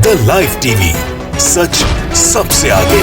The live TV, सच सबसे आगे।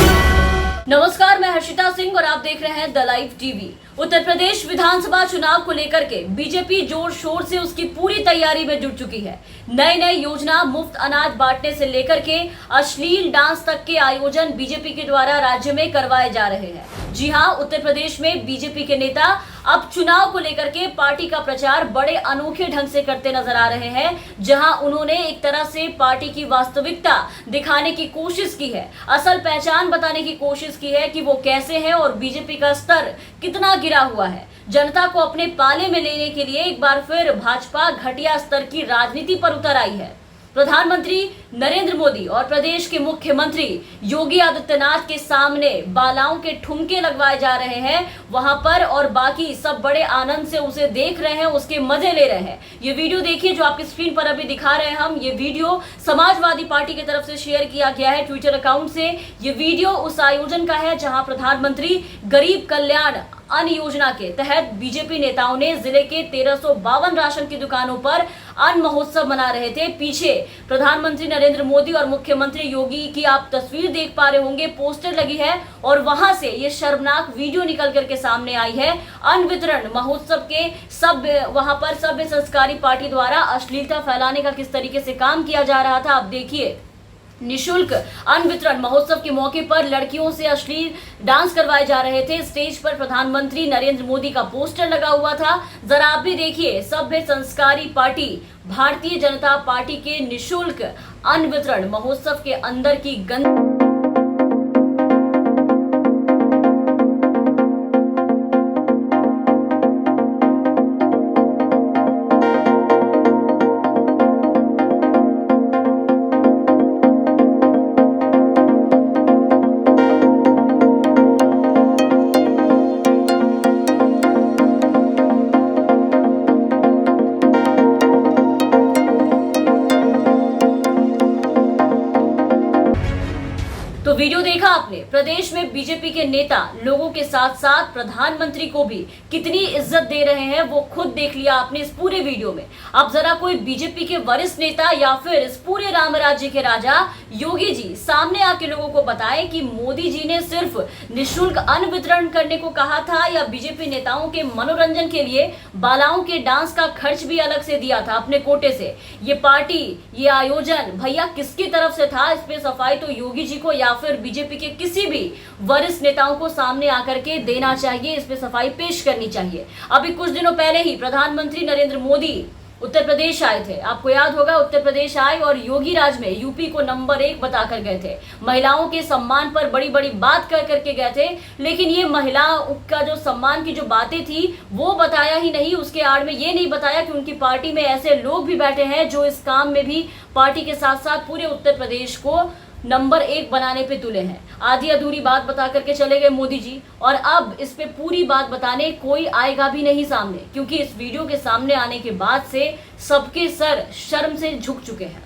नमस्कार, मैं हर्षिता सिंह और आप देख रहे हैं the live TV. Uttar Pradesh विधानसभा चुनाव को लेकर के बीजेपी जोर शोर से उसकी पूरी तैयारी में जुट चुकी है। नई नई योजना, मुफ्त अनाज बांटने से लेकर के अश्लील डांस तक के आयोजन बीजेपी के द्वारा राज्य में करवाए जा रहे हैं। जी हां, उत्तर प्रदेश में बीजेपी के नेता अब चुनाव को लेकर के पार्टी का प्रचार बड़े अनोखे ढंग से करते नजर आ रहे हैं, जहां उन्होंने एक तरह से पार्टी की वास्तविकता दिखाने की कोशिश की है, असल पहचान बताने की कोशिश की है कि वो कैसे हैं और बीजेपी का स्तर कितना गिरा हुआ है। जनता को अपने पाले में लेने के लिए एक बार फिर भाजपा घटिया स्तर की राजनीति पर उतर आई है। प्रधानमंत्री नरेंद्र मोदी और प्रदेश के मुख्यमंत्री योगी आदित्यनाथ के सामने बालाओं के ठुमके लगवाए जा रहे हैं वहां पर, और बाकी सब बड़े आनंद से उसे देख रहे हैं, उसके मजे ले रहे हैं। ये वीडियो देखिए जो आपकी स्क्रीन पर अभी दिखा रहे हैं हम। ये वीडियो समाजवादी पार्टी की तरफ से शेयर किया गया है ट्विटर अकाउंट से। ये वीडियो उस आयोजन का है जहां प्रधानमंत्री गरीब कल्याण अन्न योजना के तहत बीजेपी नेताओं ने जिले के 1352 राशन की दुकानों पर अन्न महोत्सव मना रहे थे। पीछे प्रधानमंत्री नरेंद्र मोदी और मुख्यमंत्री योगी की आप तस्वीर देख पा रहे होंगे, पोस्टर लगी है और वहां से ये शर्मनाक वीडियो निकल करके सामने आई है। अन्न वितरण महोत्सव के वहां पर सभ्य संस्कारी पार्टी द्वारा अश्लीलता फैलाने का किस तरीके से काम किया जा रहा था, आप देखिए। निशुल्क अन्न वितरण महोत्सव के मौके पर लड़कियों से अश्लील डांस करवाए जा रहे थे। स्टेज पर प्रधानमंत्री नरेंद्र मोदी का पोस्टर लगा हुआ था। जरा आप भी देखिए, सभ्य संस्कारी पार्टी भारतीय जनता पार्टी के निशुल्क अन्न वितरण महोत्सव के अंदर की गंद। तो वीडियो देखा आपने। प्रदेश में बीजेपी के नेता लोगों के साथ साथ प्रधानमंत्री को भी कितनी इज्जत दे रहे हैं वो खुद देख लिया आपने इस पूरे वीडियो में। अब जरा कोई बीजेपी के वरिष्ठ नेता या फिर इस पूरे राम राज्य के राजा योगी जी सामने आके लोगों को बताएं कि मोदी जी ने सिर्फ निःशुल्क अन्न वितरण करने को कहा था या बीजेपी नेताओं के मनोरंजन के लिए बालाओं के डांस का खर्च भी अलग से दिया था अपने कोटे से। ये पार्टी, ये आयोजन भैया किसकी तरफ से था, इस पे सफाई तो योगी जी को या फिर बीजेपी के किसी भी वरिष्ठ नेताओं को सामने आकर के देना चाहिए, इस पे सफाई पेश करनी चाहिए। अभी कुछ दिनों पहले ही प्रधानमंत्री नरेंद्र मोदी उत्तर प्रदेश आए थे। आपको याद होगा, उत्तर प्रदेश आए और योगी राज में यूपी को नंबर 1 बताकर गए थे। महिलाओं के सम्मान पर बड़ी बड़ी बात कर करके गए थे, लेकिन ये महिलाओं का जो सम्मान की जो बातें थी वो बताया ही नहीं। उसके आड़ में ये नहीं बताया कि उनकी पार्टी में ऐसे लोग भी बैठे हैं जो इस काम में भी पार्टी के साथ साथ पूरे उत्तर प्रदेश को नंबर 1 बनाने पे तुले हैं। आधी अधूरी बात बता करके चले गए मोदी जी, और अब इस पे पूरी बात बताने कोई आएगा भी नहीं सामने, क्योंकि इस वीडियो के सामने आने के बाद से सबके सर शर्म से झुक चुके हैं।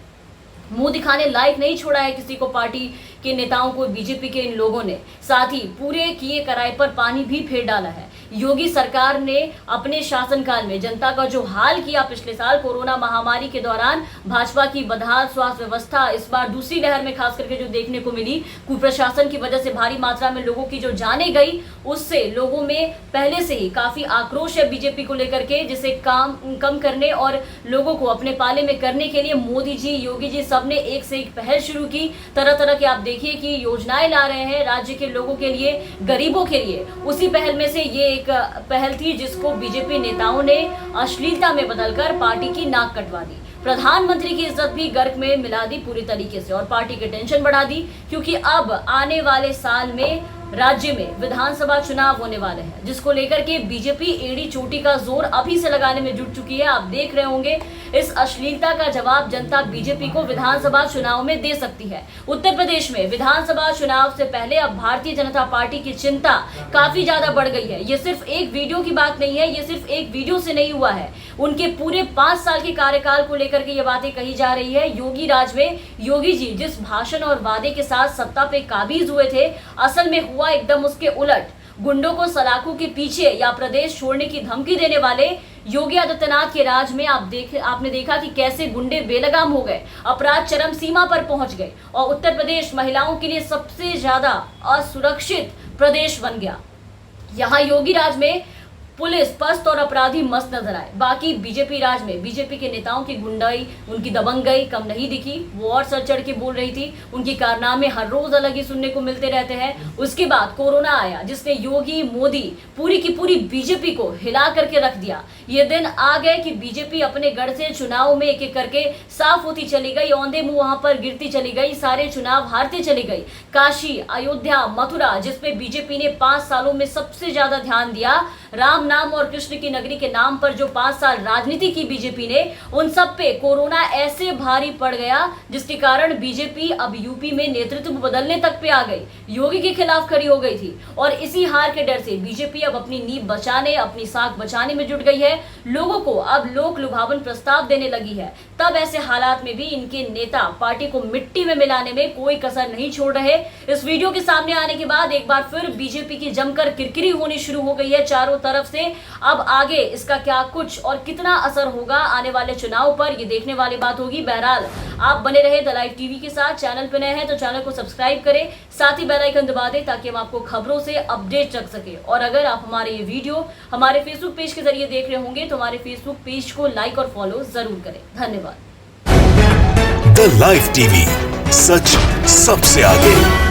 मुंह दिखाने लायक नहीं छोड़ा है किसी को, पार्टी के नेताओं को बीजेपी के इन लोगों ने। साथ ही पूरे किए कराए पर पानी भी फेर डाला है। योगी सरकार ने अपने शासनकाल में जनता का जो हाल किया पिछले साल कोरोना महामारी के दौरान, भाजपा की बदहाल स्वास्थ्य व्यवस्था इस बार दूसरी लहर में खास करके जो देखने को मिली, कुप्रशासन की वजह से भारी मात्रा में लोगों की जो जाने गई, उससे लोगों में पहले से ही काफी आक्रोश है बीजेपी को लेकर के, जिसे काम कम करने और लोगों को अपने पाले में करने के लिए मोदी जी, योगी जी सबने एक से एक पहल शुरू की। तरह तरह के आप देखिए कि योजनाएं ला रहे हैं राज्य के लोगों के लिए, गरीबों के लिए। उसी पहल में से ये एक पहल थी जिसको बीजेपी नेताओं ने अश्लीलता में बदलकर पार्टी की नाक कटवा दी। प्रधानमंत्री की इज्जत भी गर्क में मिला दी पूरी तरीके से और पार्टी की टेंशन बढ़ा दी, क्योंकि अब आने वाले साल में राज्य में विधानसभा चुनाव होने वाले हैं, जिसको लेकर के बीजेपी एड़ी चोटी का जोर अभी से लगाने में जुट चुकी है। आप देख रहे होंगे इस अश्लीलता का जवाब जनता बीजेपी को विधानसभा चुनाव में दे सकती है। उत्तर प्रदेश में विधानसभा चुनाव से पहले अब भारतीय जनता पार्टी की चिंता काफी ज्यादा बढ़ गई है। ये सिर्फ एक वीडियो की बात नहीं है, ये सिर्फ एक वीडियो से नहीं हुआ है। उनके पूरे 5 साल के कार्यकाल को लेकर के ये बातें कही जा रही है। योगी राज में योगी जी जिस भाषण और वादे के साथ सत्ता पे काबिज हुए थे, असल में हुआ एकदम उसके उलट। गुंडों को सलाखों के पीछे या प्रदेश छोड़ने की धमकी देने वाले योगी आदित्यनाथ के राज में आपने देखा कि कैसे गुंडे बेलगाम हो गए, अपराध चरम सीमा पर पहुंच गए और उत्तर प्रदेश महिलाओं के लिए सबसे ज्यादा असुरक्षित प्रदेश बन गया। यहाँ योगी राज में पुलिस पस्त और अपराधी मस्त नजर आए। बाकी बीजेपी राज में बीजेपी के नेताओं की गुंडाई, उनकी दबंगई कम नहीं दिखी। वो और सर चढ़ के बोल रही थी, उनके कारनामे हर रोज अलग ही सुनने को मिलते रहते हैं। उसके बाद कोरोना आया जिसने योगी मोदी पूरी की पूरी बीजेपी को हिला करके रख दिया। ये दिन आ गए कि बीजेपी अपने गढ़ से चुनाव में एक एक करके साफ होती चली गई, औंधे मुंह वहां पर गिरती चली गई, सारे चुनाव हारती चली गई। काशी, अयोध्या, मथुरा जिसपे बीजेपी ने 5 सालों में सबसे ज्यादा ध्यान दिया, राम नाम और कृष्ण की नगरी के नाम पर जो 5 साल राजनीति की बीजेपी ने, उन सब पे कोरोना ऐसे भारी पड़ गया जिसके कारण बीजेपी अब यूपी में नेतृत्व बदलने तक पे आ गई, योगी के खिलाफ खड़ी हो गई थी। और इसी हार के डर से बीजेपी अब अपनी नींव बचाने, अपनी साख बचाने में जुट गई है। लोगों को अब लोक लुभावन प्रस्ताव देने लगी है। तब ऐसे हालात में भी इनके नेता पार्टी को मिट्टी में मिलाने में कोई कसर नहीं छोड़ रहे। इस वीडियो के सामने आने के बाद एक बार फिर बीजेपी की जमकर किरकिरी होनी शुरू हो गई है चारों तरफ से। अब आगे इसका क्या कुछ और कितना असर होगा आने वाले चुनाव पर, ये देखने वाली बात होगी। बहरहाल आप बने रहे द लाइव टीवी के साथ। चैनल पर नए हैं तो चैनल को सब्सक्राइब करें, साथ ही बेल आइकन दबा दें ताकि हम आपको खबरों से अपडेट रख सके। और अगर आप हमारे ये वीडियो हमारे फेसबुक पेज के जरिए देख रहे होंगे तो हमारे फेसबुक पेज को लाइक और फॉलो जरूर करें। धन्यवाद। द लाइव टीवी, सच सबसे आगे।